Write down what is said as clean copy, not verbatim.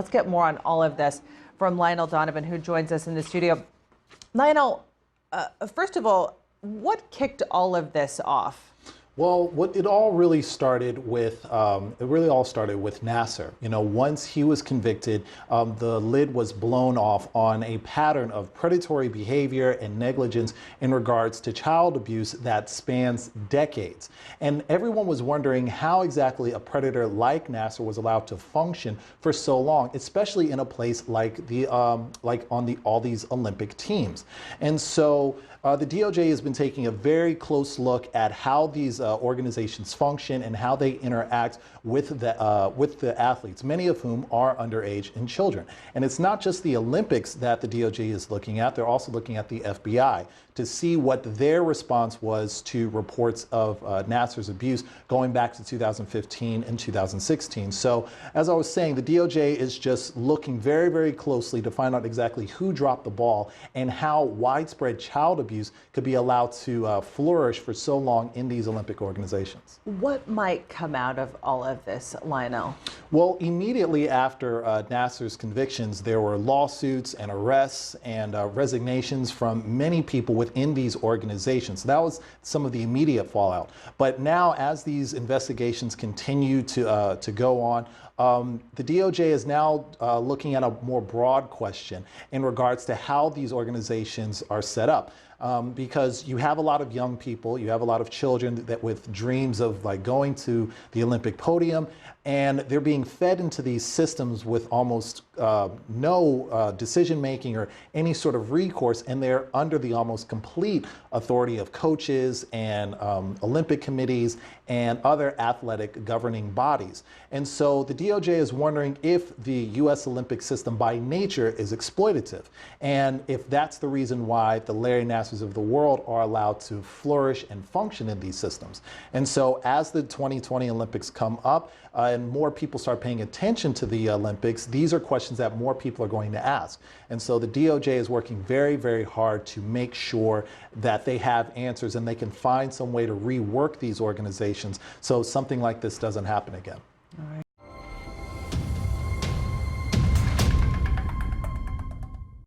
Let's get more on all of this from Lionel Donovan, who joins us in the studio. Lionel, first of all, what kicked all of this off? Well, it all really started with, Nassar. You know, once he was convicted, the lid was blown off on a pattern of predatory behavior and negligence in regards to child abuse that spans decades. And everyone was wondering how exactly a predator like Nassar was allowed to function for so long, especially in a place like all these Olympic teams. And so the DOJ has been taking a very close look at how these organizations function and how they interact with the athletes, many of whom are underage and children. And it's not just the Olympics that the DOJ is looking at, they're also looking at the FBI to see what their response was to reports of Nassar's abuse going back to 2015 and 2016. So as I was saying, the DOJ is just looking very, very closely to find out exactly who dropped the ball and how widespread child abuse could be allowed to flourish for so long in these Olympic organizations. What might come out of all of this, Lionel? Well, immediately after Nassar's convictions, there were lawsuits and arrests and resignations from many people within these organizations. That was some of the immediate fallout. But now, as these investigations continue to go on, the DOJ is now looking at a more broad question in regards to how these organizations are set up. Because you have a lot of young people, you have a lot of children that with dreams of like going to the Olympic podium, and they're being fed into these systems with almost no decision making or any sort of recourse, and they're under the almost complete authority of coaches and Olympic committees and other athletic governing bodies. And so the DOJ is wondering if the U.S. Olympic system by nature is exploitative, and if that's the reason why the Larry Nassars of the world are allowed to flourish and function in these systems. And so as the 2020 Olympics come up and more people start paying attention to the Olympics, these are questions that more people are going to ask. And so the DOJ is working very, very hard to make sure that they have answers and they can find some way to rework these organizations so something like this doesn't happen again. All right.